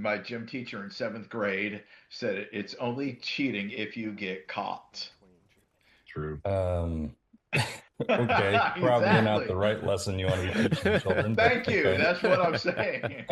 my gym teacher in 7th grade said it's only cheating if you get caught. True. Okay, probably not Exactly. the right lesson you want to be teaching children. Thank but you. okay. That's what I'm saying.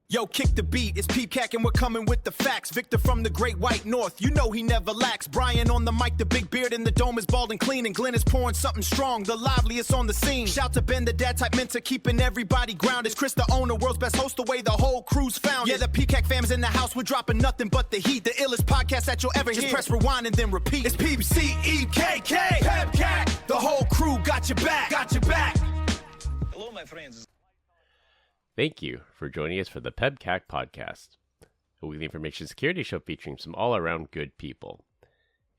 Yo, kick the beat, it's PEBCAK and we're coming with the facts. Victor from the great white north, you know he never lacks. Brian on the mic, the big beard in the dome is bald and clean. And Glenn is pouring something strong, the liveliest on the scene. Shout to Ben, the dad type mentor, keeping everybody grounded. Chris, the owner, world's best host, the way the whole crew's found. Yeah, the PEBCAK fam's in the house, we're dropping nothing but the heat. The illest podcast that you'll ever hear. Just press rewind and then repeat. It's PEBCAK, PEBCAK. The whole crew got your back, got your back. Hello, my friends. Thank you for joining us for the PEBCAK Podcast, a weekly information security show featuring some all-around good people.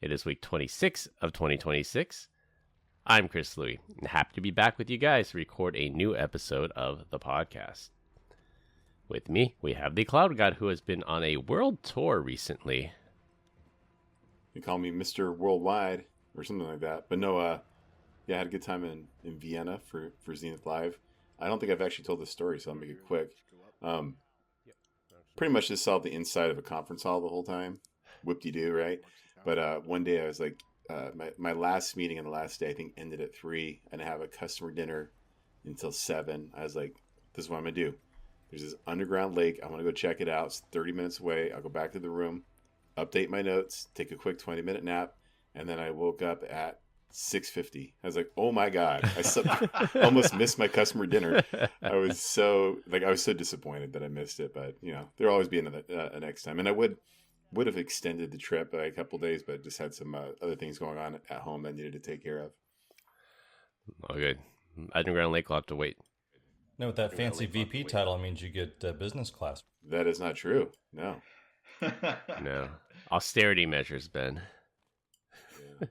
It is week 26 of 2026. I'm Chris Louie, and happy to be back with you guys to record a new episode of the podcast. With me, we have the Cloud God, who has been on a world tour recently. They call me Mr. Worldwide or something like that. But no, yeah, I had a good time in Vienna for Zenith Live. I don't think I've actually told this story, so I'll make it quick. Pretty much just saw the inside of a conference hall the whole time. Whoop-de-doo, right? But one day I was like, my last meeting on the last day, I think, ended at 3, and I have a customer dinner until 7. I was like, this is what I'm going to do. There's this underground lake. I want to go check it out. It's 30 minutes away. I'll go back to the room, update my notes, take a quick 20-minute nap, and then I woke up at 6:50. I was like, oh my God. I almost missed my customer dinner. I was so disappointed that I missed it, but there'll always be another next time. And I would have extended the trip by a couple of days, but just had some other things going on at home that I needed to take care of. Oh, good. Underground Lake will have to wait. No, with that fancy VP title, it means you get business class. That is not true. No. No. Austerity measures, Ben.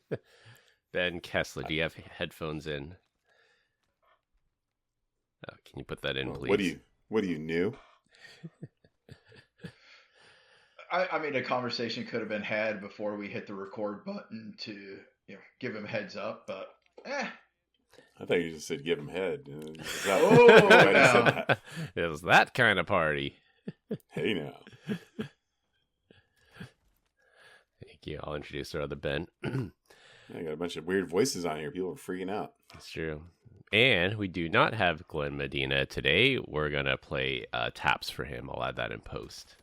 Yeah. Ben Kessler, do you have headphones in? Oh, can you put that in, please? What do you new? I mean, a conversation could have been had before we hit the record button to give him a heads up, but I thought you just said give him head. No. It was that kind of party. Hey now. Thank you. I'll introduce our other Ben. I got a bunch of weird voices on here. People are freaking out. That's true. And we do not have Glenn Medina today. We're going to play taps for him. I'll add that in post.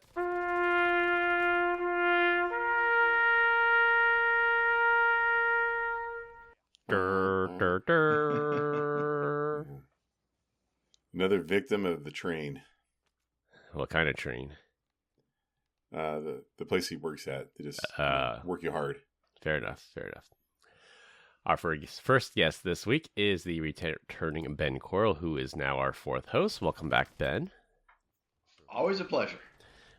Another victim of the train. What kind of train? The place he works at. They just work you hard. Fair enough. Our first guest this week is the returning Ben Coral, who is now our 4th host. Welcome back, Ben. Always a pleasure.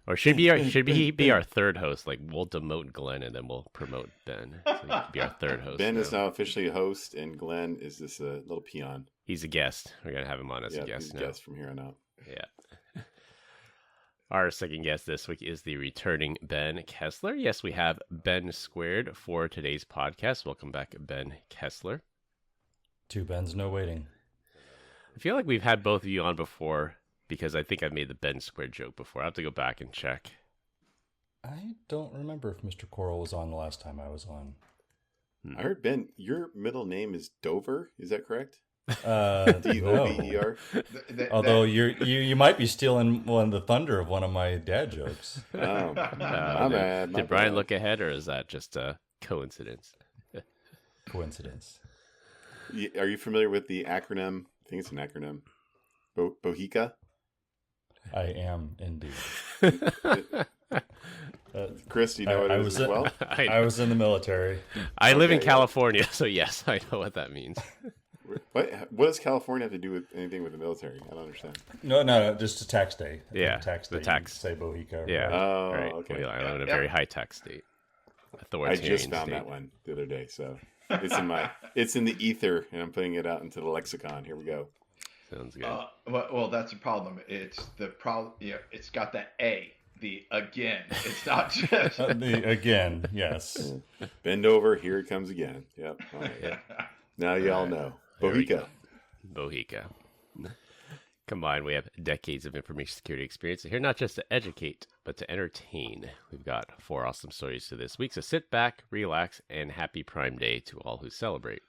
Or should he be our 3rd host? Like, we'll demote Glenn and then we'll promote Ben. So he could be our 3rd host. Ben is now officially a host, and Glenn is this little peon. He's a guest. We're going to have him on as a guest now. He's a guest from here on out. Yeah. Our second guest this week is the returning Ben Kessler. Yes, we have Ben Squared for today's podcast. Welcome back, Ben Kessler. 2 Bens, no waiting. I feel like we've had both of you on before because I think I've made the Ben Squared joke before. I have to go back and check. I don't remember if Mr. Coral was on the last time I was on. I heard, Ben, your middle name is Dover. Is that correct? Dover. Although you might be stealing the thunder of one of my dad jokes. Oh, my bad. Did Brian look ahead, or is that just a coincidence? Coincidence. Are you familiar with the acronym? I think it's an acronym. BOHICA? I am indeed. Chris, do you know what it is as well? I was in the military. I live in California, so yes, I know what that means. What does California have to do with anything with the military? I don't understand. No, just a tax day. Yeah, the tax. Say BOHICA. Yeah. Right? Oh, right. okay. I live in a very high tax state. I just found that one the other day, so it's in the ether, and I'm putting it out into the lexicon. Here we go. Sounds good. Well, that's a problem. It's the problem. Yeah, it's got that A. The again. It's not just the again. Yes. Bend over. Here it comes again. Yep. All right. Now you all know. BOHICA. BOHICA. Combined, we have decades of information security experience here, not just to educate, but to entertain. We've got 4 awesome stories to this week, so sit back, relax, and happy Prime Day to all who celebrate.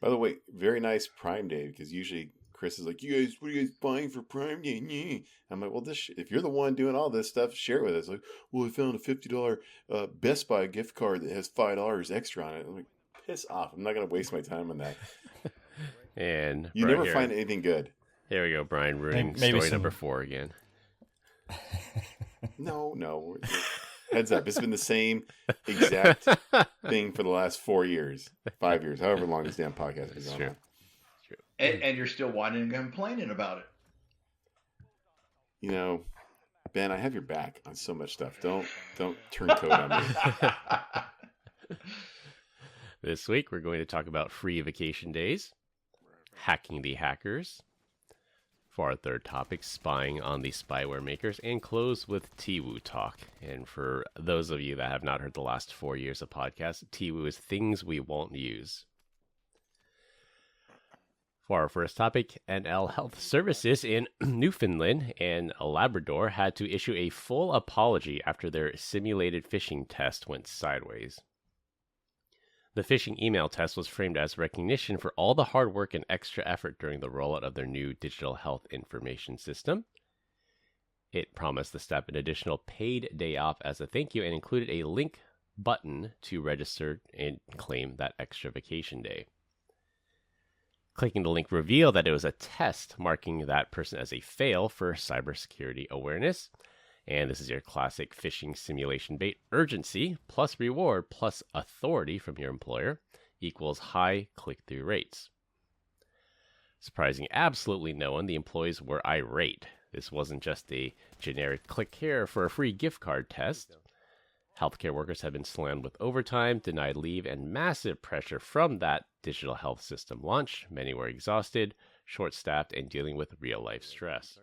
By the way, very nice Prime Day, because usually Chris is like, what are you guys buying for Prime Day? I'm like, well, if you're the one doing all this stuff, share it with us. Like, well, I found a $50 Best Buy gift card that has $5 extra on it. I'm like, piss off. I'm not going to waste my time on that. And you never find anything good. There we go, Brian, ruining story number 4 again. No. Heads up. It's been the same exact thing for the last 4 years, 5 years, however long this damn podcast has been going on. And you're still whining and complaining about it. You know, Ben, I have your back on so much stuff. Don't turncoat on me. This week, we're going to talk about free vacation days, hacking the hackers. For our third topic, spying on the spyware makers, and close with TWU talk. And for those of you that have not heard the last 4 years of podcasts, TWU is things we won't use. For our first topic, NL Health Services in Newfoundland and Labrador had to issue a full apology after their simulated phishing test went sideways. The phishing email test was framed as recognition for all the hard work and extra effort during the rollout of their new digital health information system. It promised the staff an additional paid day off as a thank you and included a link button to register and claim that extra vacation day. Clicking the link revealed that it was a test, marking that person as a fail for cybersecurity awareness. And this is your classic phishing simulation bait. Urgency plus reward plus authority from your employer equals high click-through rates. Surprising absolutely no one, the employees were irate. This wasn't just a generic click here for a free gift card test. Healthcare workers have been slammed with overtime, denied leave, and massive pressure from that digital health system launch. Many were exhausted, short-staffed, and dealing with real-life stress.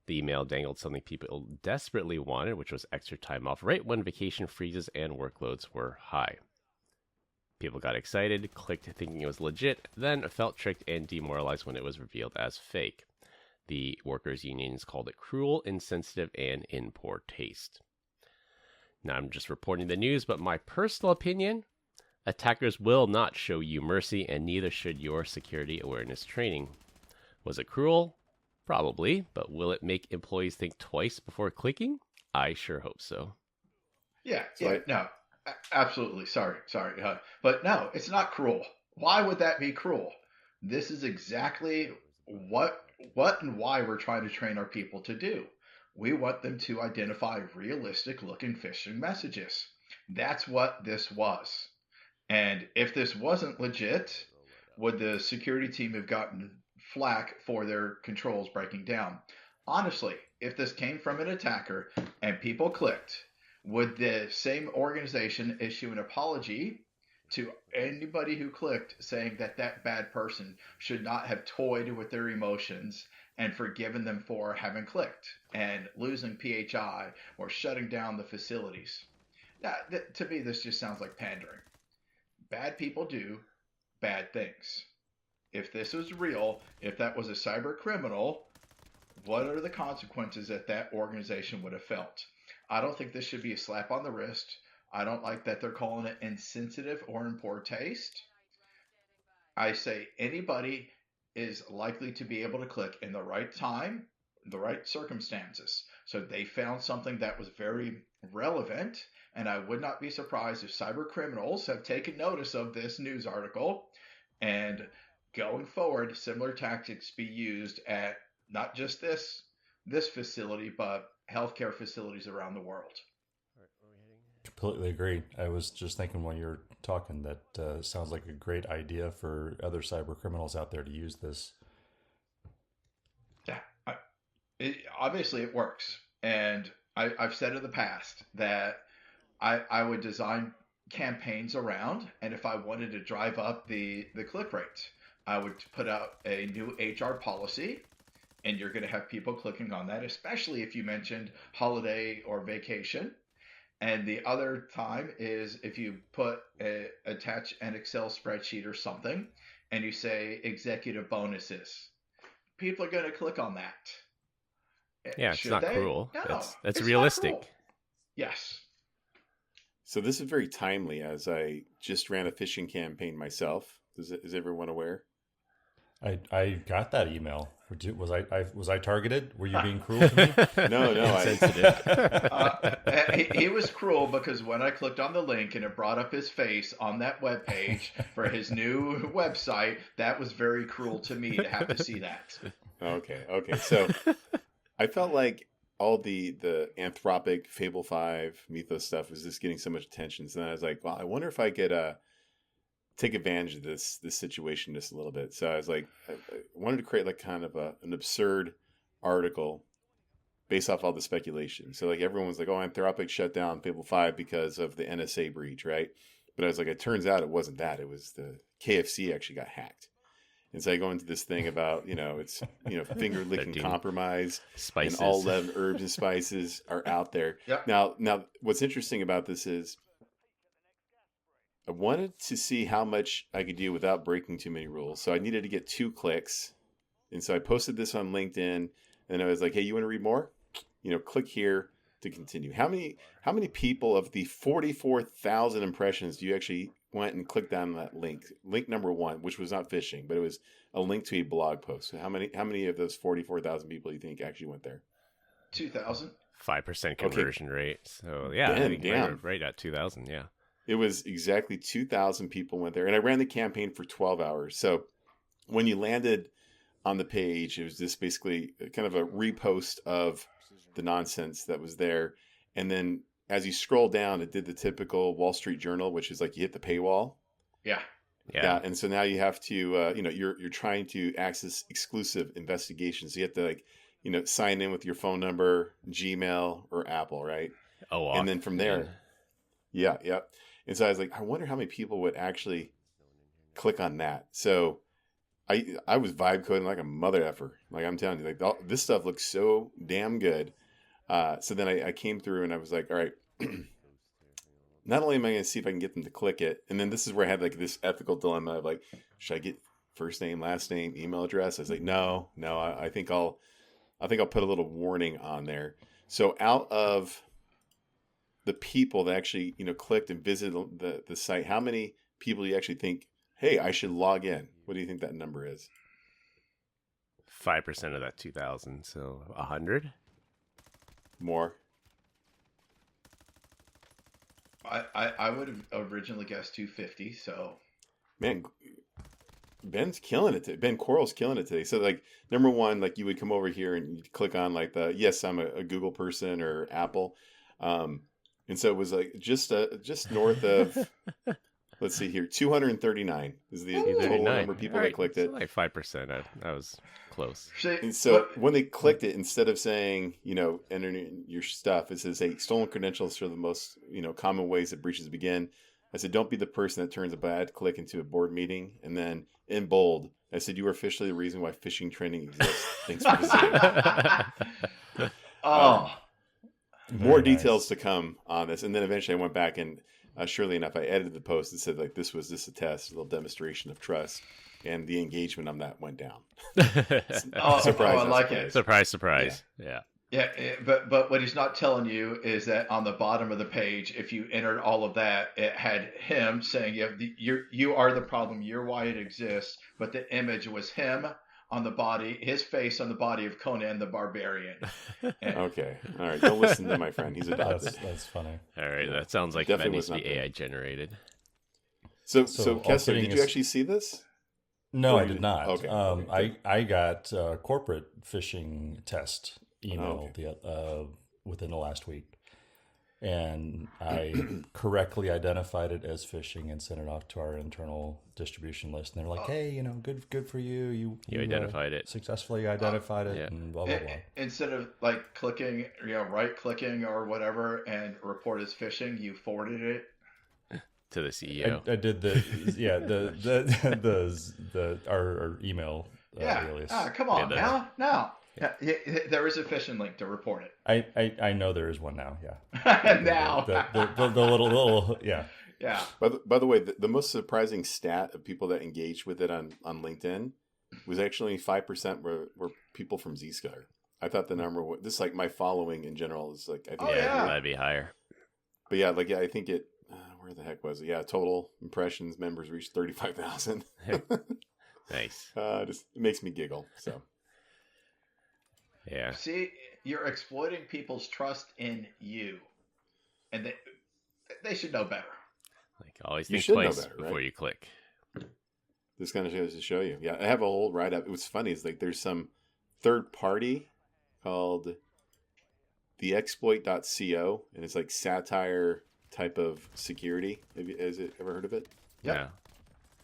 The email dangled something people desperately wanted, which was extra time off right when vacation freezes and workloads were high. People got excited, clicked thinking it was legit, then felt tricked and demoralized when it was revealed as fake. The workers' unions called it cruel, insensitive, and in poor taste. Now I'm just reporting the news, but my personal opinion, attackers will not show you mercy, and neither should your security awareness training. Was it cruel? Probably, but will it make employees think twice before clicking? I sure hope so. No, absolutely. Sorry. But no, it's not cruel. Why would that be cruel? This is exactly what and why we're trying to train our people to do. We want them to identify realistic looking phishing messages. That's what this was. And if this wasn't legit, would the security team have gotten flack for their controls breaking down? Honestly, if this came from an attacker and people clicked, would the same organization issue an apology to anybody who clicked saying that bad person should not have toyed with their emotions and forgiven them for having clicked and losing PHI or shutting down the facilities? To me, this just sounds like pandering. Bad people do bad things. If this was real, if that was a cyber criminal, what are the consequences that organization would have felt? I don't think this should be a slap on the wrist. I don't like that they're calling it insensitive or in poor taste. I say anybody is likely to be able to click in the right time, the right circumstances. So they found something that was very relevant, and I would not be surprised if cyber criminals have taken notice of this news article, and going forward, similar tactics be used at not just this facility, but healthcare facilities around the world. Completely agree. I was just thinking while you're talking that sounds like a great idea for other cyber criminals out there to use this. Yeah, obviously it works. And I've said in the past that I would design campaigns around, and if I wanted to drive up the click rate, I would put out a new HR policy, and you're going to have people clicking on that, especially if you mentioned holiday or vacation. And the other time is if you attach an Excel spreadsheet or something, and you say executive bonuses. people are going to click on that? Yeah, it's Should not they? cruel. No, That's it's not realistic. cruel. Yes. So this is very timely, as I just ran a phishing campaign myself. Is everyone aware? I got that email. Was I targeted? Were you being cruel to me? No. He was cruel because when I clicked on the link and it brought up his face on that webpage for his new website, that was very cruel to me to have to see that. Okay. So I felt like all the Anthropic, Fable 5, Mythos stuff was just getting so much attention. So then I was like, well, I wonder if I could take advantage of this situation just a little bit. So I was like, I wanted to create like kind of an absurd article based off all the speculation. So like everyone was like, oh, Anthropic shut down Fable 5 because of the NSA breach, right? But I was like, it turns out it wasn't that. It was the KFC actually got hacked. And so I go into this thing about, it's, finger licking compromise, spices. And all 11 herbs and spices are out there. Yep. Now, what's interesting about this is I wanted to see how much I could do without breaking too many rules. So I needed to get 2 clicks. And so I posted this on LinkedIn and I was like, hey, you want to read more? Click here to continue. How many people of the 44,000 impressions do you actually went and clicked on that link number 1, which was not phishing, but it was a link to a blog post? So how many of those 44,000 people do you think actually went there? 2,000. 5% conversion rate. So yeah, I think right at 2,000. Yeah. It was exactly 2,000 people went there. And I ran the campaign for 12 hours. So when you landed on the page, it was just basically kind of a repost of the nonsense that was there. And then as you scroll down, it did the typical Wall Street Journal, which is like you hit the paywall. Yeah. And so now you have to, you're trying to access exclusive investigations. So you have to sign in with your phone number, Gmail, or Apple, right? Oh, and then from there, yeah. And so I was like, I wonder how many people would actually click on that. So I was vibe coding like a mother effer. Like I'm telling you, like this stuff looks so damn good. So then I came through and I was like, all right, not only am I going to see if I can get them to click it, and then this is where I had like this ethical dilemma of like, should I get first name, last name, email address? I was like, no, I think I'll put a little warning on there. So out of the people that actually, clicked and visited the site, how many people do you actually think, hey, I should log in? What do you think that number is? 5% of that 2,000, so 100? More. I would have originally guessed 250. So, man, Ben's killing it. Ben Coral's killing it today. So, like, number one, like you would come over here and you'd click on like yes, I'm a Google person or Apple, and so it was like just north of. Let's see here, 239 is the total number of people that clicked it. Like 5%. I was close. And so when they clicked it, instead of saying, enter in your stuff, it says, hey, stolen credentials are the most, common ways that breaches begin. I said, don't be the person that turns a bad click into a board meeting. And then in bold, I said, you are officially the reason why phishing training exists. Thanks for visiting. More details to come on this. And then eventually I went back and surely enough, I edited the post and said, like, this was just a test, a little demonstration of trust. And the engagement on that went down. Surprise! I like it. Surprise! Yeah. But what he's not telling you is that on the bottom of the page, if you entered all of that, it had him saying, "You are the problem. You're why it exists." But the image was him on the body, his face on the body of Conan the Barbarian. Okay, all right. Don't listen to my friend. He's adopted. That's funny. All right, that sounds like that needs to be AI generated. So Kessler, did you actually see this? No, I did not. Okay. I got a corporate phishing test email within the last week, and I correctly identified it as phishing and sent it off to our internal distribution list. And they're like, "Hey, good for you. You identified it successfully, identified it, and blah blah blah." Instead of like clicking, right clicking or whatever, and report as phishing, you forwarded it to the CEO. I did our email alias. Come on now. Yeah, there is a phishing link to report it. I know there is one now. Yeah. Now the little yeah. Yeah. By the way, the most surprising stat of people that engaged with it on LinkedIn was actually 5% were people from Zscaler. I thought the number was, this is like my following in general is like, I think that'd be higher. But yeah, I think it, where the heck was it? Yeah, total impressions members reached 35,000. Nice. It makes me giggle. So, yeah. See, you're exploiting people's trust in you, and they should know better. Like, always think twice better, before you click. This kind of goes to show you. Yeah, I have a whole write up. It was funny. It's like there's some third party called theexploit.co, and it's like satire type of security. Has it ever heard of it? Yeah.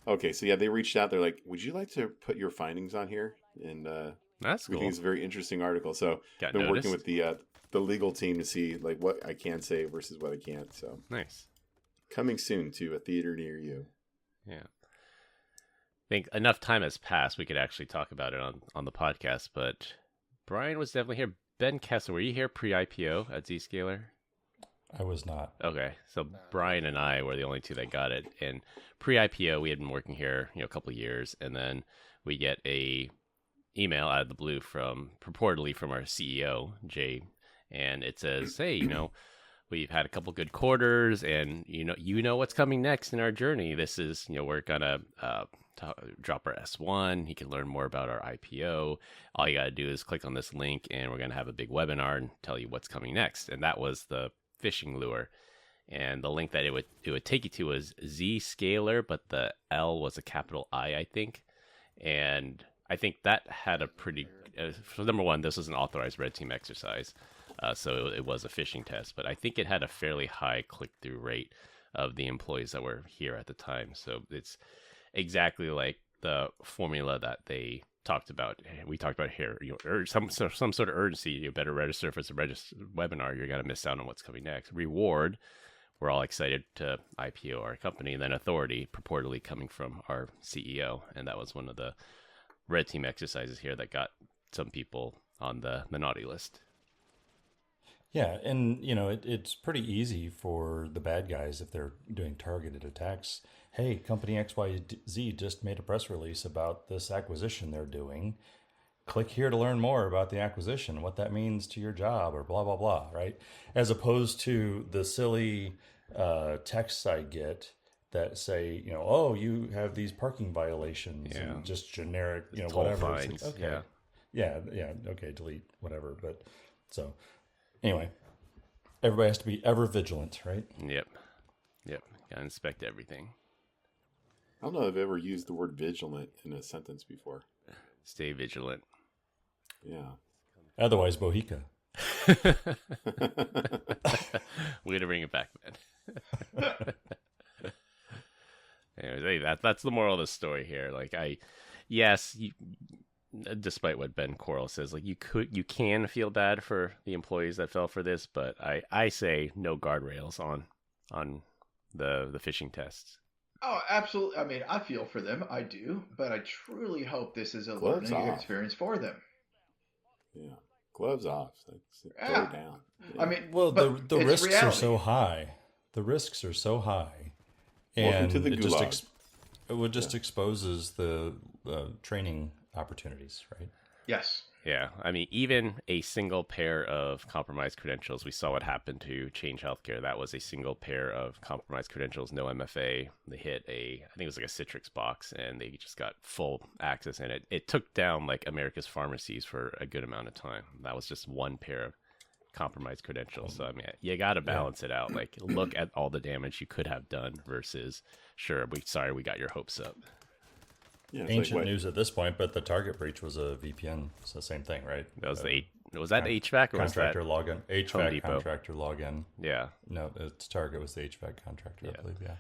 Okay, so yeah, they reached out. They're like, "Would you like to put your findings on here?" And that's cool. We think it's a very interesting article. So I've been working with the legal team to see like what I can say versus what I can't. So nice. Coming soon to a theater near you. Yeah. I think enough time has passed. We could actually talk about it on the podcast, but Brian was definitely here. Ben Kessler, were you here pre-IPO at Zscaler? I was not. Okay, so Brian and I were the only two that got it. And pre-IPO, we had been working here, a couple of years, and then we get a email out of the blue purportedly from our CEO, Jay, and it says, "Hey, we've had a couple good quarters, and you know what's coming next in our journey. This is, we're gonna drop our S1. You can learn more about our IPO. All you gotta do is click on this link, and we're gonna have a big webinar and tell you what's coming next." And that was the phishing lure, and the link that it would take you to was Zscaler, but the L was a capital I think. And I think that had a pretty. So number one, this was an authorized red team exercise. So it was a phishing test, but I think it had a fairly high click-through rate of the employees that were here at the time. So it's exactly like the formula that they talked about. We talked about here, some sort of urgency. You better register if it's a webinar. You're going to miss out on what's coming next. Reward, we're all excited to IPO our company. And then authority, purportedly coming from our CEO. And that was one of the red team exercises here that got some people on the naughty list. Yeah, and it's pretty easy for the bad guys if they're doing targeted attacks. Hey, company XYZ just made a press release about this acquisition they're doing. Click here to learn more about the acquisition, what that means to your job, or blah, blah, blah, right? As opposed to the silly texts I get that say, oh, you have these parking violations, and just generic, whatever. Fines. Like, okay. Yeah, okay, delete, whatever. But so... Anyway, everybody has to be ever vigilant, right? Yep. Gotta inspect everything. I don't know if I've ever used the word vigilant in a sentence before. Stay vigilant. Yeah. Otherwise, Bohica. Way to bring it back, man. Anyways, that's the moral of the story here. Like, despite what Ben Quarles says, like you can feel bad for the employees that fell for this, but I say no guardrails on the phishing tests. Oh, absolutely. I mean, I feel for them. I do, but I truly hope this is a learning experience for them. Yeah, gloves off. Throw down. Yeah. I mean, well, the risks are so high. The risks are so high, Welcome and to the it just exposes the training opportunities, right? Yes. Yeah. I mean, even a single pair of compromised credentials, we saw what happened to Change Healthcare. That was a single pair of compromised credentials, no MFA. They hit I think it was like a Citrix box, and they just got full access. And it took down like America's pharmacies for a good amount of time. That was just one pair of compromised credentials. So, I mean, you got to balance it out. Like, look at all the damage you could have done versus, sure, we got your hopes up. Yeah, ancient news at this point, but the target breach was a VPN. It's the same thing, right? That was was that HVAC or contractor was that login? HVAC contractor login. Yeah. No, its target was the HVAC contractor, I believe. Yeah.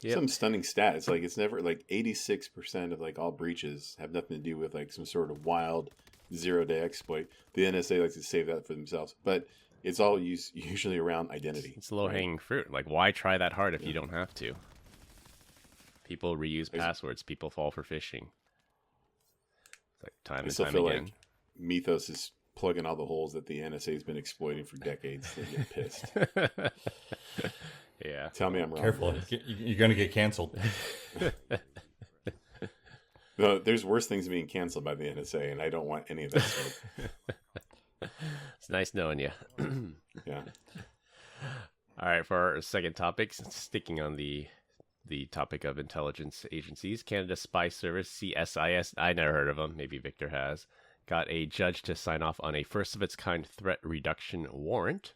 Yep. Some stunning stat. It's like it's never like 86% of like all breaches have nothing to do with like some sort of wild 0-day exploit. The NSA likes to save that for themselves, but it's all usually around identity. It's low hanging fruit. Like, why try that hard if you don't have to? People reuse passwords. People fall for phishing. It's like time and time again. Like Mythos is plugging all the holes that the NSA has been exploiting for decades. They get pissed. Yeah. Tell me I'm wrong. Careful. You're going to get canceled. No, there's worse things being canceled by the NSA, and I don't want any of that stuff. It's nice knowing you. Yeah. All right, for our second topic, sticking on the topic of intelligence agencies, Canada Spy Service, CSIS, I never heard of them, maybe Victor has, got a judge to sign off on a first-of-its-kind threat reduction warrant.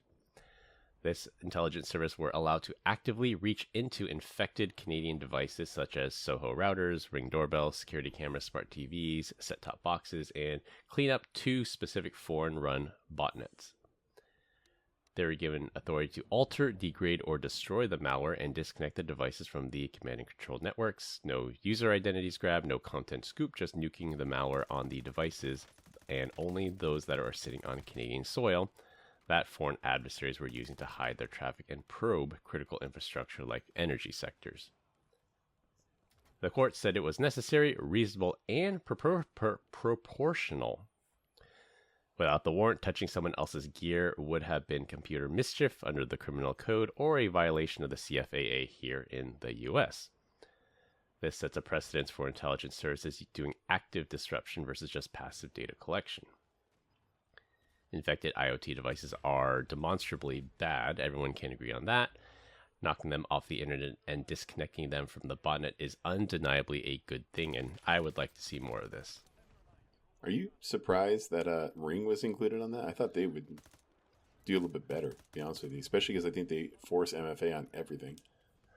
This intelligence service were allowed to actively reach into infected Canadian devices such as Soho routers, Ring doorbells, security cameras, smart TVs, set-top boxes, and clean up 2 specific foreign-run botnets. They were given authority to alter, degrade, or destroy the malware and disconnect the devices from the command and control networks. No user identities grabbed, no content scoop, just nuking the malware on the devices, and only those that are sitting on Canadian soil that foreign adversaries were using to hide their traffic and probe critical infrastructure like energy sectors. The court said it was necessary, reasonable, and proportional. Without the warrant, touching someone else's gear would have been computer mischief under the criminal code or a violation of the CFAA here in the U.S. This sets a precedence for intelligence services doing active disruption versus just passive data collection. Infected IoT devices are demonstrably bad. Everyone can agree on that. Knocking them off the internet and disconnecting them from the botnet is undeniably a good thing, and I would like to see more of this. Are you surprised that Ring was included on that? I thought they would do a little bit better, to be honest with you, especially because I think they force MFA on everything.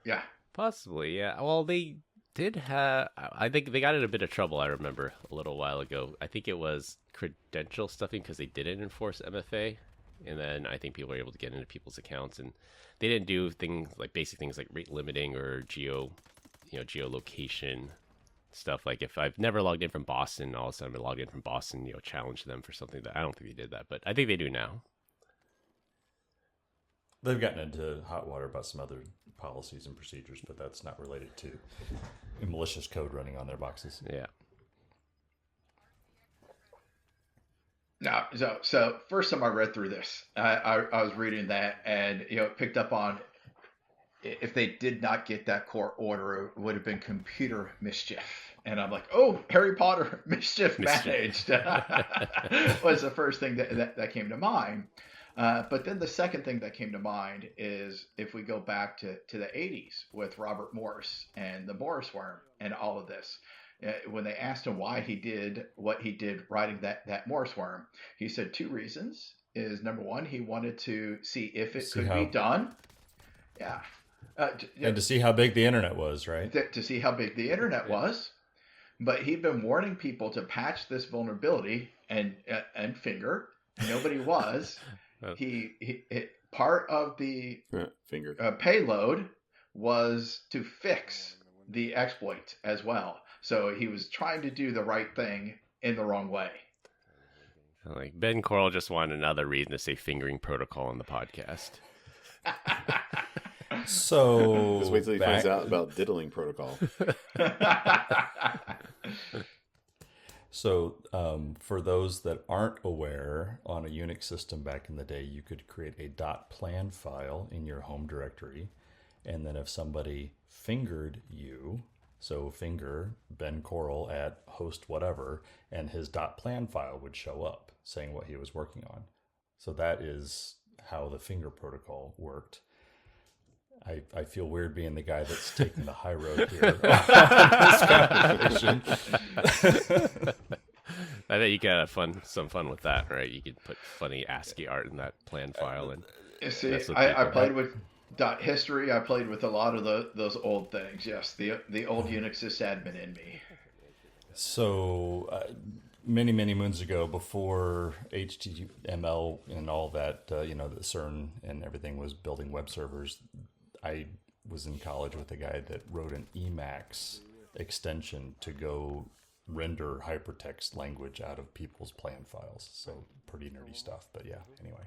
Yeah. Possibly, yeah. Well, they did have, I think they got in a bit of trouble, I remember, a little while ago. I think it was credential stuffing because they didn't enforce MFA. And then I think people were able to get into people's accounts, and they didn't do things like basic things like rate limiting or geolocation stuff. Like if I've never logged in from Boston, all of a sudden I log in from Boston, challenge them for something that I don't think they did that, but I think they do now. They've gotten into hot water about some other policies and procedures, but that's not related to malicious code running on their boxes. Yeah. Now, so first time I read through this, I was reading that and, picked up on if they did not get that court order, it would have been computer mischief. And I'm like, oh, Harry Potter mischief managed was the first thing that came to mind. But then the second thing that came to mind is if we go back to the 80s with Robert Morse and the Morse worm and all of this. When they asked him why he did what he did writing that Morse worm, he said 2 reasons. Is number one, he wanted to see if it could be done. Yeah. And to see how big the internet was, right? To see how big the internet was. But he'd been warning people to patch this vulnerability and finger. Nobody was. Part of the payload was to fix the exploit as well. So he was trying to do the right thing in the wrong way. Like Ben Coral just wanted another reason to say fingering protocol on the podcast. So just wait till he finds out about diddling protocol. So for those that aren't aware, on a Unix system back in the day, you could create a .plan file in your home directory. And then if somebody fingered you, so finger Ben Coral at host whatever, and his .plan file would show up saying what he was working on. So that is how the finger protocol worked. I feel weird being the guy that's taking the high road here on this conversation. I bet you could have some fun with that, right? You could put funny ASCII art in that plan file. And see, I played with .history. I played with a lot of those old things. Yes, the old Unix sysadmin in me. So many moons ago, before HTML and all that, the CERN and everything was building web servers, I was in college with a guy that wrote an Emacs extension to go render hypertext language out of people's plan files. So pretty nerdy stuff, but yeah, anyway.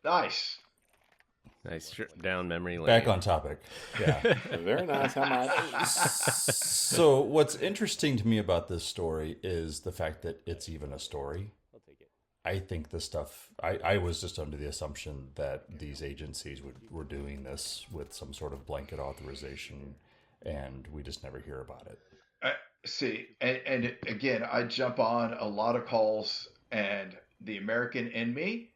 Nice trip down memory lane. Back on topic. Yeah. Very nice. How much? So what's interesting to me about this story is the fact that it's even a story. I think the stuff, I was just under the assumption that these agencies were doing this with some sort of blanket authorization, and we just never hear about it. See, and again, I jump on a lot of calls, and the American in me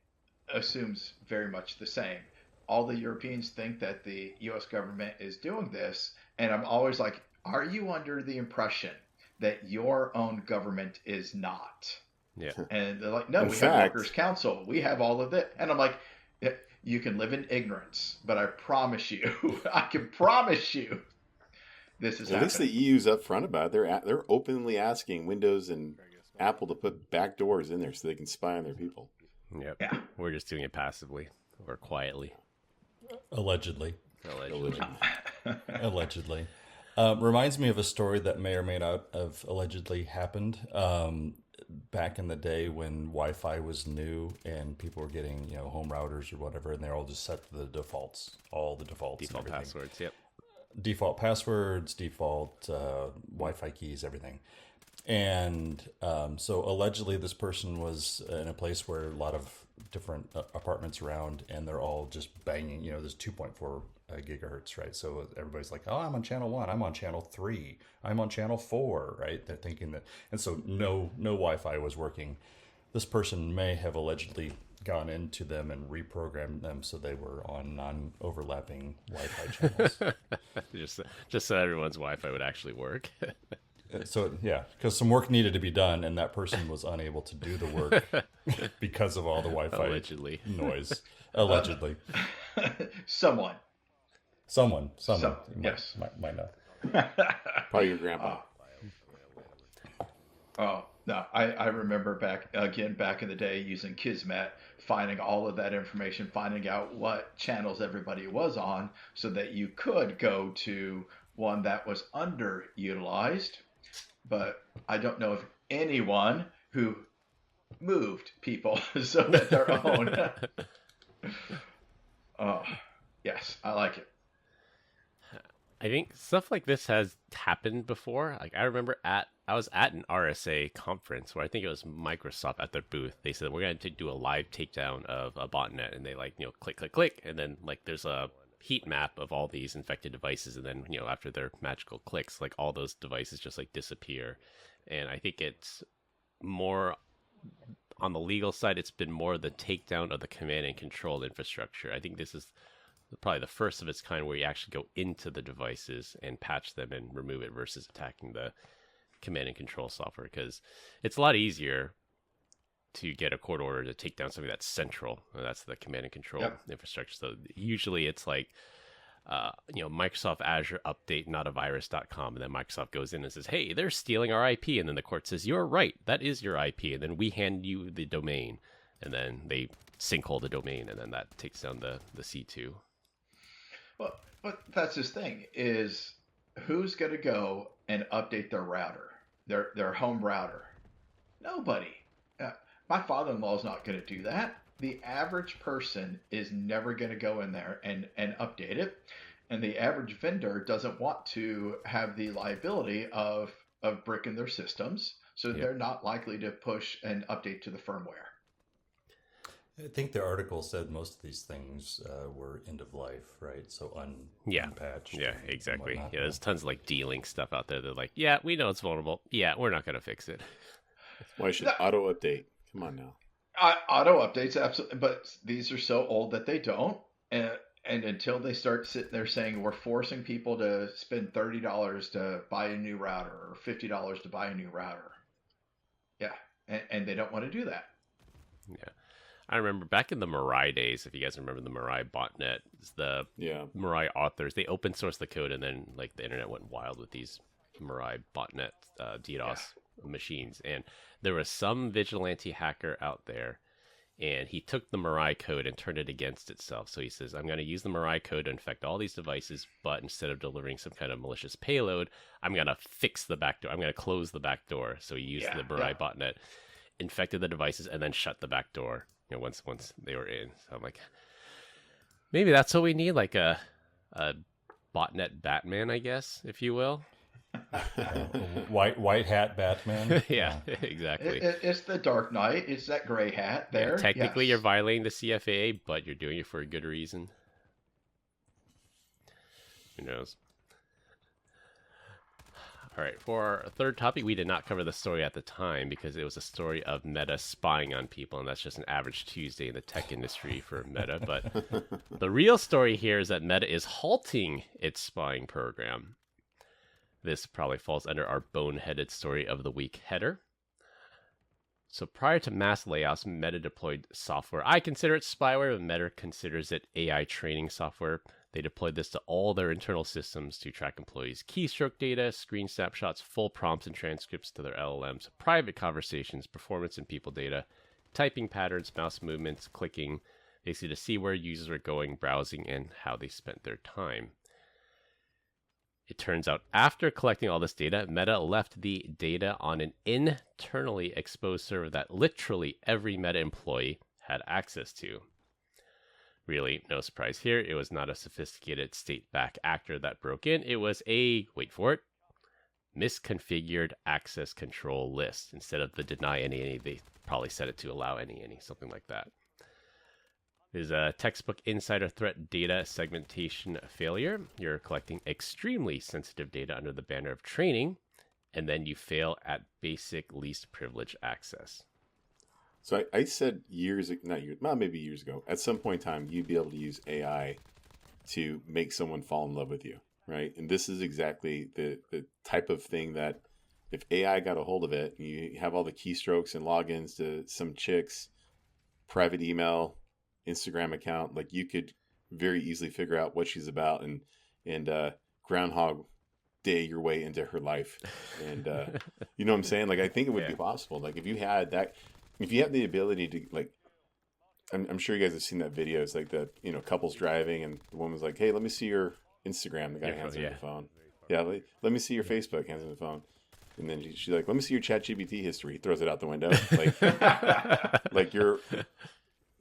assumes very much the same. All the Europeans think that the US government is doing this, and I'm always like, are you under the impression that your own government is not? Yeah. And they're like, no, In we fact, have workers' council. We have all of it. And I'm like, "Yeah, you can live in ignorance, but I promise you, I can promise you, this is at least the EU's upfront about it. They're openly asking Windows and Apple to put back doors in there so they can spy on their people. Yep. Yeah. We're just doing it passively or quietly. Allegedly. Allegedly. Reminds me of a story that may or may not have allegedly happened. Back in the day when Wi-Fi was new and people were getting, home routers or whatever, and they're all just set to the defaults, all the defaults, Default passwords. Yep. Default passwords, default Wi-Fi keys, everything. And so allegedly this person was in a place where a lot of different apartments around, and they're all just banging, there's 2.4 gigahertz, right? So everybody's like, oh, I'm on channel 1, I'm on channel 3, I'm on channel 4, right? They're thinking that, and so no Wi-Fi was working. This person may have allegedly gone into them and reprogrammed them so they were on non-overlapping Wi-Fi channels. just so everyone's Wi-Fi would actually work. So yeah, because some work needed to be done, and that person was unable to do the work because of all the Wi-Fi Allegedly. noise. Allegedly, someone. Yes, might know. Probably your grandpa. Oh no, I remember back in the day using Kismet, finding all of that information, finding out what channels everybody was on, so that you could go to one that was underutilized. But I don't know of anyone who moved people so that their own. Oh, yes, I like it. I think stuff like this has happened before. Like I remember I was at an RSA conference where I think it was Microsoft at their booth. They said we're going to do a live takedown of a botnet, and they click, and then there's a heat map of all these infected devices, and then after their magical clicks, all those devices just disappear. And I think it's more on the legal side, it's been more the takedown of the command and control infrastructure. I think this is probably the first of its kind where you actually go into the devices and patch them and remove it versus attacking the command and control software, because it's a lot easier to get a court order to take down something that's central, and that's the command and control infrastructure. So usually it's Microsoft Azure update notavirus.com, and then Microsoft goes in and says, hey, they're stealing our IP, and then the court says, you're right, that is your IP, and then we hand you the domain, and then they sinkhole the domain, and then that takes down the C2. Well, but that's his thing, is who's going to go and update their router, their home router? Nobody. My father-in-law is not going to do that. The average person is never going to go in there and update it. And the average vendor doesn't want to have the liability of bricking their systems. So they're not likely to push an update to the firmware. I think the article said most of these things were end of life, right? So unpatched. Yeah, exactly. Yeah, there's tons of D-Link stuff out there. They're like, yeah, we know it's vulnerable. Yeah, we're not going to fix it. Why should auto update? Come on now. Auto updates, absolutely, but these are so old that they don't. And until they start sitting there saying we're forcing people to spend $30 to buy a new router or $50 to buy a new router, and they don't want to do that. Yeah, I remember back in the Mirai days. If you guys remember the Mirai botnet, the Mirai authors, they open sourced the code, and then the internet went wild with these Mirai botnet DDoS machines, and there was some vigilante hacker out there, and he took the Mirai code and turned it against itself. So he says, I'm going to use the Mirai code to infect all these devices, but instead of delivering some kind of malicious payload, I'm going to fix the back door. I'm going to close the back door. So he used the Mirai botnet, infected the devices, and then shut the back door once they were in. So I'm like, maybe that's what we need, a botnet Batman, I guess, if you will. White hat Batman. Yeah, exactly. It's the Dark Knight. It's that gray hat there. Yeah, technically, you're violating the CFAA, but you're doing it for a good reason. Who knows? All right, for our third topic, we did not cover the story at the time because it was a story of Meta spying on people, and that's just an average Tuesday in the tech industry for Meta. But the real story here is that Meta is halting its spying program. This probably falls under our boneheaded story of the week header. So prior to mass layoffs, Meta deployed software. I consider it spyware, but Meta considers it AI training software. They deployed this to all their internal systems to track employees' keystroke data, screen snapshots, full prompts and transcripts to their LLMs, private conversations, performance and people data, typing patterns, mouse movements, clicking, basically to see where users are going, browsing, and how they spent their time. It turns out after collecting all this data, Meta left the data on an internally exposed server that literally every Meta employee had access to. Really, no surprise here. It was not a sophisticated state-backed actor that broke in. It was a, wait for it, misconfigured access control list. Instead of the deny any, they probably set it to allow any, something like that. There's a textbook insider threat data segmentation failure. You're collecting extremely sensitive data under the banner of training, and then you fail at basic least privilege access. So I said maybe years ago, at some point in time, you'd be able to use AI to make someone fall in love with you, right? And this is exactly the type of thing that if AI got a hold of it, you have all the keystrokes and logins to some chick's private email, Instagram account, like you could very easily figure out what she's about and Groundhog Day your way into her life. And you know what I'm saying? Like, I think it would be possible. Like, if you had that, if you have the ability to, like, I'm sure you guys have seen that video. It's like the, couple's driving and the woman's like, hey, let me see your Instagram. The guy hands him the phone. Yeah, let me see your Facebook, hands him the phone. And then she's like, let me see your ChatGPT history. He throws it out the window. Like you're,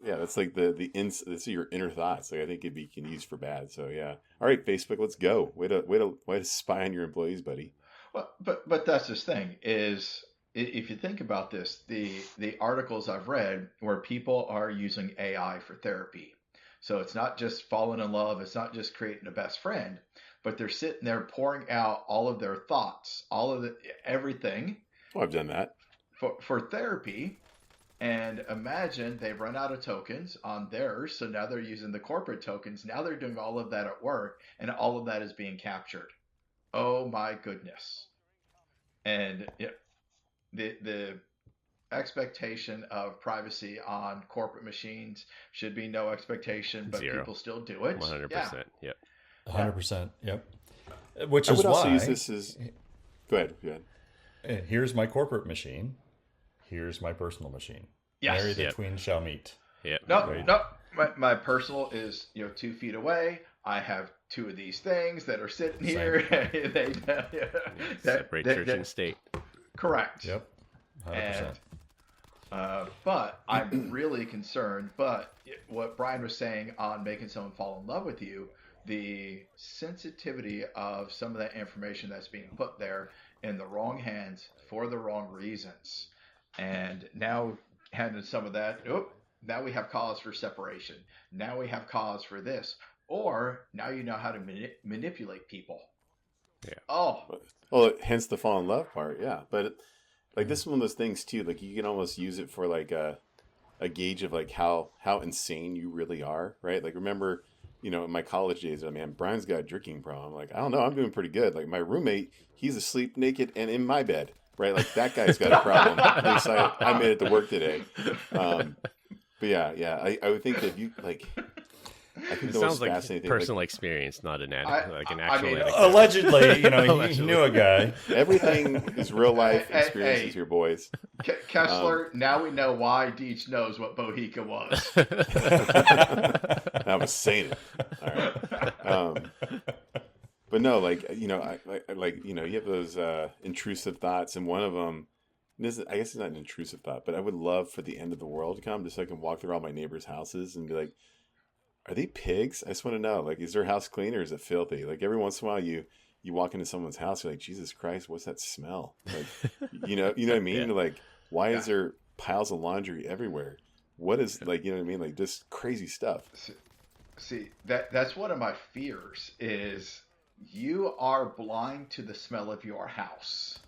that's like that's your inner thoughts. Like, I think can be used for bad. So yeah. All right, Facebook, let's go. Way to spy on your employees, buddy. Well, but that's this thing is, if you think about this, the articles I've read where people are using AI for therapy. So it's not just falling in love. It's not just creating a best friend, but they're sitting there pouring out all of their thoughts, all of everything. Oh, I've done that for therapy. And imagine they've run out of tokens on theirs. So now they're using the corporate tokens. Now they're doing all of that at work, and all of that is being captured. Oh my goodness. And the expectation of privacy on corporate machines should be no expectation, but 0. people still do it. 100%. Yep. 100%. Yep. Which I is would also why use this as. Go ahead. Here's my corporate machine. Here's my personal machine. Yes. Marry the tween shall meet. Yeah. No. My personal is 2 feet away. I have 2 of these things that are sitting here. Separate church and state. Correct. Yep. 100%. But I'm really concerned. But what Brian was saying on making someone fall in love with you, the sensitivity of some of that information that's being put there in the wrong hands for the wrong reasons. And now handing some of that, now we have cause for separation. Now we have cause for this. Or now you know how to manipulate people. Yeah. Oh. Well, hence the fall in love part, yeah. But like this is one of those things too. Like you can almost use it for like a gauge of like how insane you really are, right? Like remember, in my college days, man, Brian's got a drinking problem. I'm like, I don't know, I'm doing pretty good. Like my roommate, he's asleep naked and in my bed, right? Like that guy's got a problem. At least I made it to work today. But yeah, I would think that you like. I think it sounds like personal experience, not an actual anecdote. Allegedly, you knew a guy. Everything is real life experiences here, boys. Kessler, now we know why Deej knows what Bohica was. I was saying it. All right. But no, you have those intrusive thoughts, and one of them, I guess it's not an intrusive thought, but I would love for the end of the world to come, just so I can walk through all my neighbors' houses and be like, are they pigs? I just want to know, like, is their house clean or is it filthy? Like every once in a while you walk into someone's house, you're like, Jesus Christ, what's that smell? Like, you know what I mean? Yeah. Like, why is there piles of laundry everywhere? What is like, you know what I mean? Like just crazy stuff. See, that's one of my fears is you are blind to the smell of your house,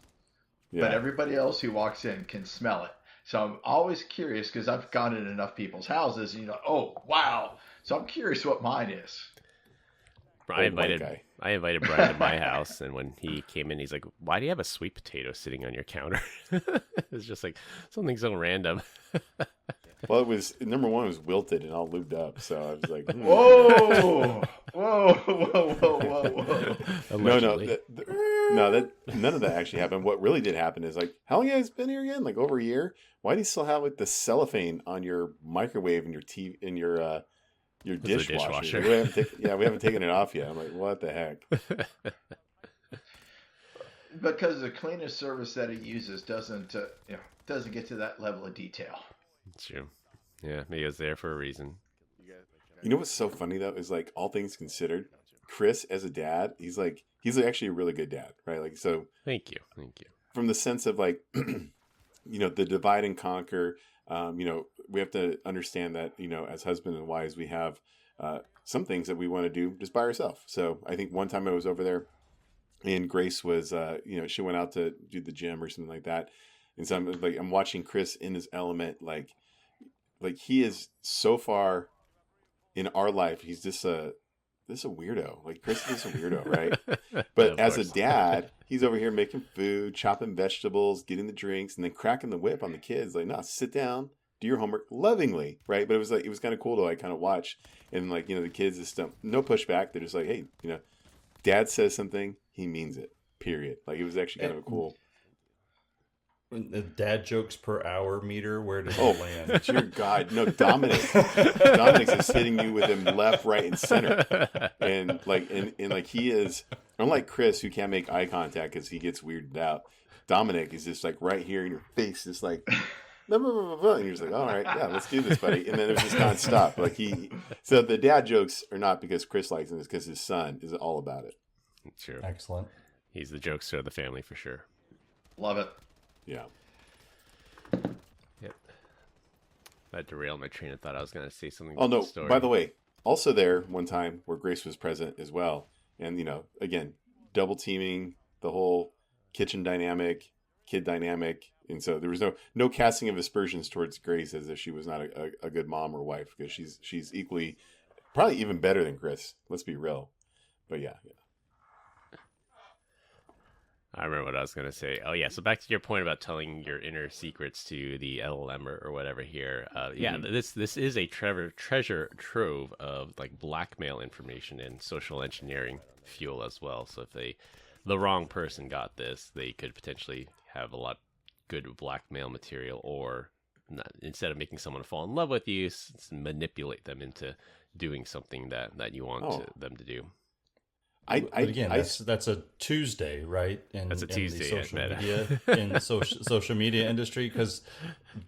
Yeah. but everybody else who walks in can smell it. So I'm always curious because I've gone in enough people's houses, and oh, wow. So I'm curious what mine is. I invited Brian to my house, and when he came in, he's like, "Why do you have a sweet potato sitting on your counter?" It's just like something so random. Well, it was number one. It was wilted and all lubed up, so I was like, Whoa, whoa. No, none of that actually happened. What really did happen is like, how long you guys been here again? Like over a year. Why do you still have like the cellophane on your microwave and your TV in your dishwasher? We haven't taken it off yet. I'm like, what the heck? Because the cleanest service that he uses doesn't get to that level of detail. It's true. Yeah, he was there for a reason. You know what's so funny though is like all things considered, Chris as a dad, he's actually a really good dad, right? Like so. Thank you. From the sense of like, the divide and conquer. We have to understand that as husband and wives, we have some things that we want to do just by ourselves. So I think one time I was over there, and Grace was, she went out to do the gym or something like that. And so I'm watching Chris in his element, like he is so far in our life. He's just a weirdo. Like Chris is just a weirdo, right? But as a dad, he's over here making food, chopping vegetables, getting the drinks, and then cracking the whip on the kids. Like, no, sit down, do your homework lovingly, right? But it was kind of cool to like kind of watch, and like the kids just no pushback. They're just like, hey, dad says something, he means it. Period. Like it was actually kind of a cool. The dad jokes per hour meter, where does it land? Dear God, no, Dominic's just hitting you with him left, right, and center, and he is unlike Chris, who can't make eye contact because he gets weirded out. Dominic is just like right here in your face, just like, blah, blah, blah, blah. And you're just like, all right, yeah, let's do this, buddy. And then it was just nonstop. Like so the dad jokes are not because Chris likes them; it's because his son is all about it. True, excellent. He's the jokester of the family for sure. Love it. Yeah. Yep. That derailed my train of thought. I was going to say something. Oh, no. By the way, also there one time where Grace was present as well. And, again, double teaming the whole kitchen dynamic, kid dynamic. And so there was no casting of aspersions towards Grace as if she was not a good mom or wife, because she's equally, probably even better than Chris. Let's be real. But yeah. I remember what I was going to say. Oh, yeah. So back to your point about telling your inner secrets to the LLM or whatever here. This is a treasure trove of like blackmail information and social engineering fuel as well. So if the wrong person got this, they could potentially have a lot good blackmail material, or not, instead of making someone fall in love with you, manipulate them into doing something that you want them to do. That's a Tuesday, right? That's a Tuesday in the social media industry, because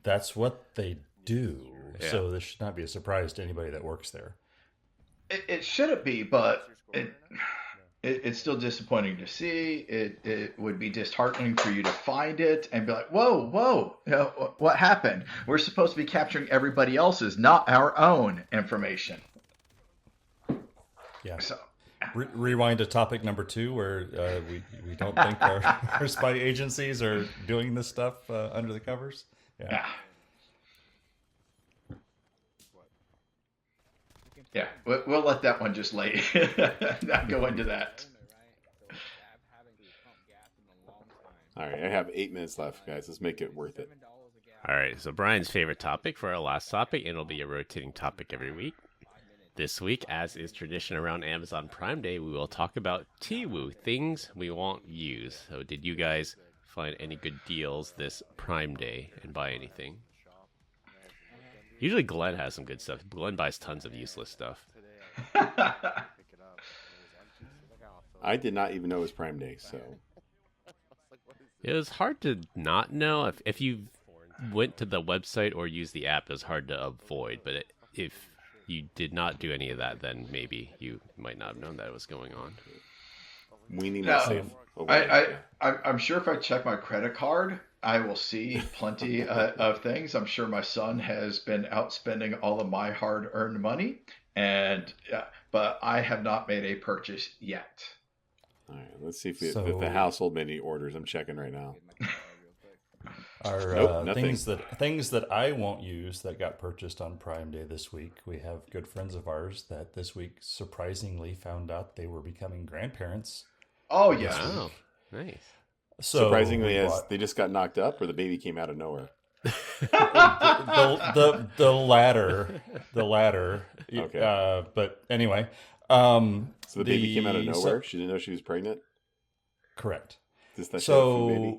that's what they do. Yeah. So this should not be a surprise to anybody that works there. It shouldn't be, but it's still disappointing to see. It would be disheartening for you to find it and be like, whoa, what happened? We're supposed to be capturing everybody else's, not our own information. Yeah. So. Rewind to topic number 2, where we don't think our spy agencies are doing this stuff under the covers. Yeah, we'll let that one just lay. Not go into that. All right, I have 8 minutes left, guys. Let's make it worth it. All right, so Brian's favorite topic for our last topic, and it'll be a rotating topic every week. This week, as is tradition around Amazon Prime Day, we will talk about Temu, things we won't use. So did you guys find any good deals this Prime Day and buy anything? Usually Glenn has some good stuff. Glenn buys tons of useless stuff. I did not even know it was Prime Day, so... It was hard to not know. If you went to the website or used the app, it was hard to avoid. But if you did not do any of that, then maybe you might not have known that it was going on. We need to save. I'm sure if I check my credit card, I will see plenty of things. I'm sure my son has been out spending all of my hard-earned money, but I have not made a purchase yet. All right, let's see if the household made any orders. I'm checking right now. Our things that I won't use that got purchased on Prime Day this week. We have good friends of ours that this week surprisingly found out they were becoming grandparents. Oh yeah, oh, nice. So surprisingly, as they just got knocked up, or the baby came out of nowhere. the latter. Okay. But anyway, so the baby came out of nowhere. She didn't know she was pregnant. Correct. Baby?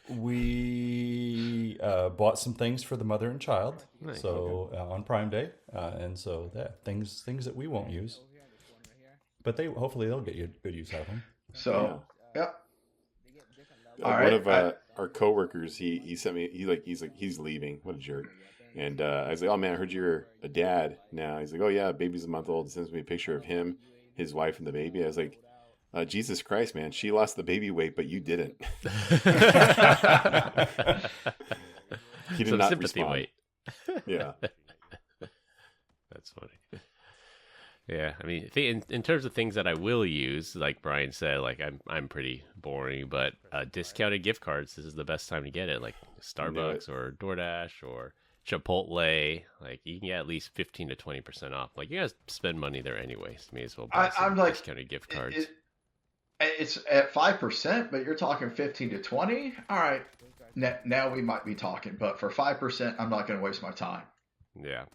We bought some things for the mother and child. Nice. On Prime Day, and so things that we won't use, but hopefully they'll get good use out of them. So yeah. One of our coworkers, he sent me. He's leaving. What a jerk! And I was like, oh man, I heard you're a dad now. He's like, oh yeah, baby's a month old. He sends me a picture of him, his wife, and the baby. I was like, Jesus Christ, man, she lost the baby weight, but you didn't. He did not respond. Weight. Yeah, that's funny. Yeah, I mean, in terms of things that I will use, like Brian said, like I'm pretty boring, but discounted gift cards, this is the best time to get it. Like Starbucks or DoorDash or Chipotle, like you can get at least 15 to 20% off. Like you guys spend money there anyways. May as well buy some discounted gift cards. It's at 5%, but you're talking 15 to 20. All right, now we might be talking, but for 5%, I'm not going to waste my time. Yeah.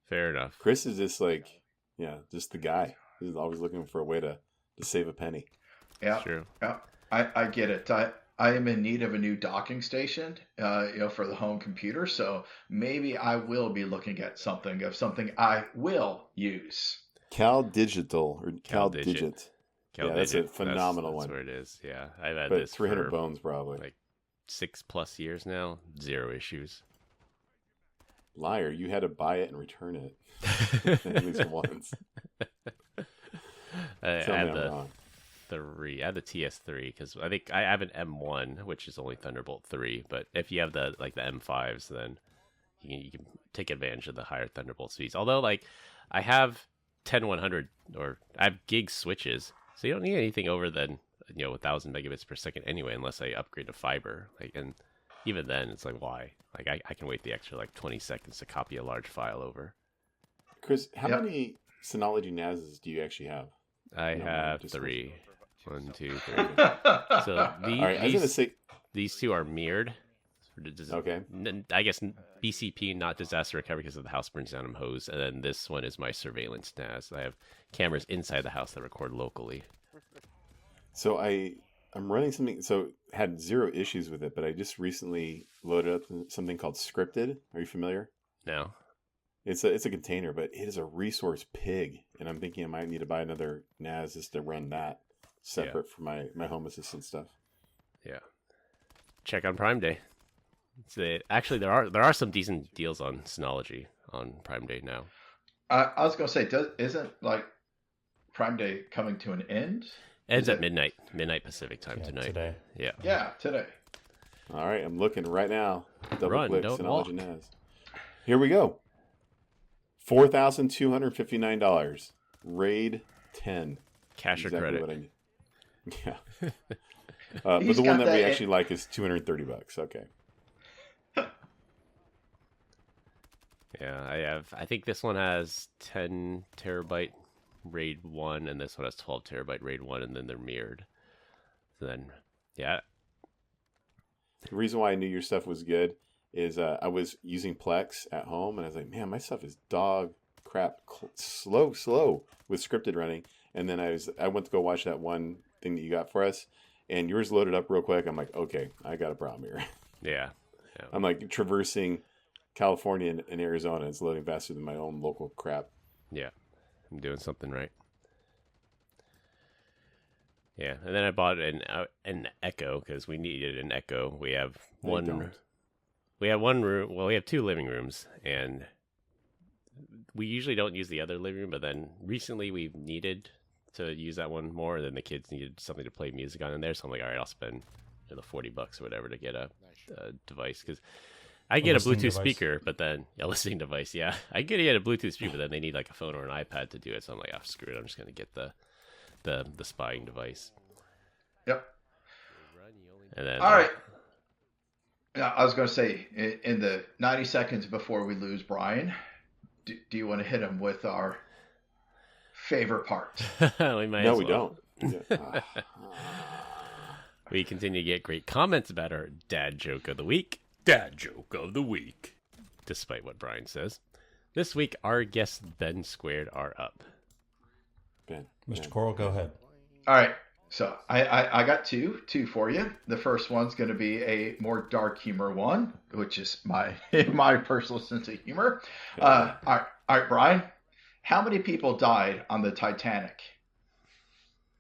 Fair enough. Chris is just just the guy. He's always looking for a way to save a penny. Yeah, true. Yeah, I get it. I am in need of a new docking station, for the home computer. So maybe I will be looking at something I will use. Cal Digital or Cal Digit. That's a phenomenal one. That's where it is. Yeah, I've had this 300 bones probably. Like 6+ years now, 0 issues. Liar, you had to buy it and return it at least once. I had the 3. I had the TS3 because I think I have an M1, which is only Thunderbolt 3. But if you have the M5s, then you can take advantage of the higher Thunderbolt speeds. Although, I have 10100 or I have gig switches, so you don't need anything over than 1,000 megabits per second anyway, unless I upgrade to fiber. And even then, it's like, why? I can wait the extra 20 seconds to copy a large file over. Chris, how many Synology NASs do you actually have? I have 3. 1, 2, 3. So these two are mirrored. Okay. I guess BCP, not disaster recovery, because of the house burns down, I'm hosed. And then this one is my surveillance NAS. I have cameras inside the house that record locally. So I'm running something, so had 0 issues with it, but I just recently loaded up something called Scripted. Are you familiar? No. It's a container, but it is a resource pig, and I'm thinking I might need to buy another NAS just to run that separate from my Home Assistant stuff. Yeah. Check on Prime Day. Actually, there are some decent deals on Synology on Prime Day now. I was going to say, isn't Prime Day coming to an end? Ends at midnight Pacific time tonight. Today. Yeah. Yeah, today. All right, I'm looking right now. Double click don't Synology walk. NAS. Here we go. $4,259. RAID 10. Cash or credit? What I need. Yeah. But the one that we actually like is $230. Okay. Yeah, I think this one has 10 terabyte RAID 1, and this one has 12 terabyte RAID 1, and then they're mirrored. So then, yeah. The reason why I knew your stuff was good is I was using Plex at home, and I was like, man, my stuff is dog crap slow with Scripted running. And then I went to go watch that one thing that you got for us, and yours loaded up real quick. I'm like, okay, I got a problem here. Yeah. I'm like traversing California and Arizona. It's loading faster than my own local crap. Yeah. I'm doing something right. Yeah, and then I bought an Echo because we needed an Echo. We have one room. Well, we have 2 living rooms, and we usually don't use the other living room. But then recently we've needed to use that one more. And then the kids needed something to play music on in there, so I'm like, all right, I'll spend the $40 or whatever to get a device because. I get a Bluetooth speaker, but then listening device. Yeah, I get a Bluetooth speaker, but then they need a phone or an iPad to do it. So I'm like, oh, screw it. I'm just gonna get the the spying device. Yep. And then, all right. Now, I was going to say, in the 90 seconds before we lose Brian, do you want to hit him with our favorite part? We don't. We continue to get great comments about our dad joke of the week. Dad joke of the week. Despite what Brian says. This week, our guests Ben Squared are up. Ben. Mr. Coral, go ahead. All right. So I got two for you. The first one's going to be a more dark humor one, which is my personal sense of humor. All right, Brian. How many people died on the Titanic?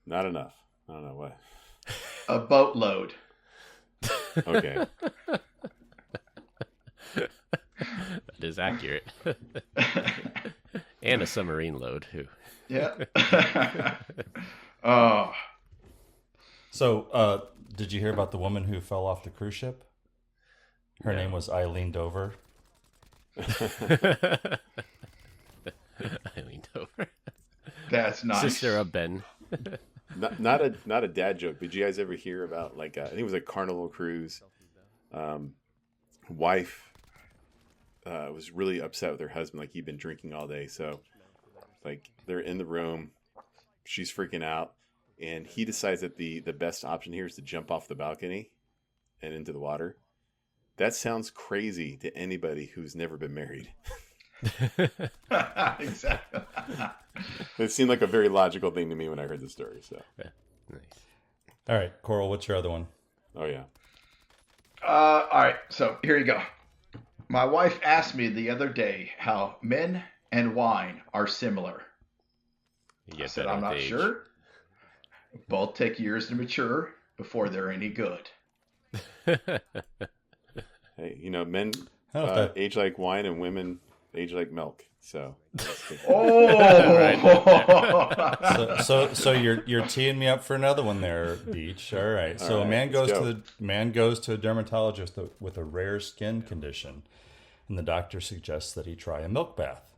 Not enough. I don't know what. A boatload. Okay. That is accurate. And a submarine load, too. Yeah. Oh. So, did you hear about the woman who fell off the cruise ship? Her name was Eileen Dover. Eileen Dover. That's nice. Sister of Ben. not a dad joke. Did you guys ever hear about I think it was a Carnival cruise? Wife was really upset with her husband. Like, he'd been drinking all day, so they're in the room. She's freaking out. And he decides that the best option here is to jump off the balcony and into the water. That sounds crazy to anybody who's never been married. Exactly. It seemed like a very logical thing to me when I heard the story. So, yeah. Nice. All right, Coral, what's your other one? Oh, yeah. All right, so here you go. My wife asked me the other day how men and wine are similar. I said, I'm not sure. Both take years to mature before they're any good. Hey, men age like wine and women age like milk. So, so you're teeing me up for another one there, Beach. All right. So a man goes to a dermatologist with a rare skin condition, and the doctor suggests that he try a milk bath.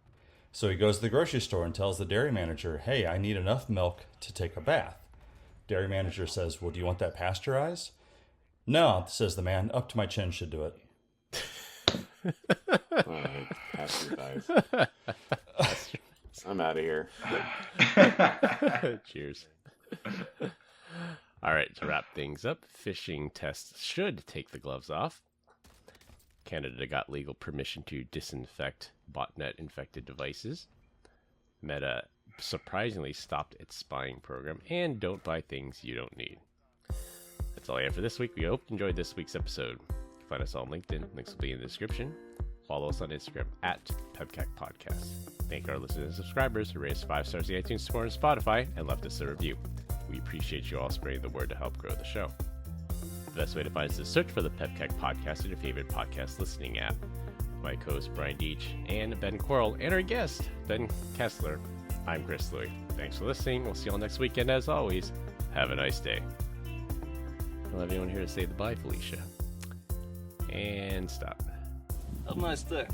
So he goes to the grocery store and tells the dairy manager, "Hey, I need enough milk to take a bath." Dairy manager says, "Well, do you want that pasteurized?" "No," says the man. "Up to my chin should do it." Pasteurized. I'm out of here. Cheers. All right, to wrap things up, phishing tests should take the gloves off. Canada got legal permission to disinfect botnet-infected devices. Meta surprisingly stopped its spying program, and don't buy things you don't need. That's all I have for this week. We hope you enjoyed this week's episode. You can find us on LinkedIn. Links will be in the description. Follow us on Instagram at PEBCAK Podcast. Thank our listeners and subscribers who raised 5 stars in iTunes Store and Spotify and left us a review. We appreciate you all spreading the word to help grow the show. The best way to find us is search for the PEBCAK Podcast in your favorite podcast listening app. My co-host Brian Deach and Ben Quarrel and our guest Ben Kessler. I'm Chris Louie. Thanks for listening. We'll see you all next weekend. As always, have a nice day. I'll have anyone here to say goodbye, Felicia. And stop. Have a nice day.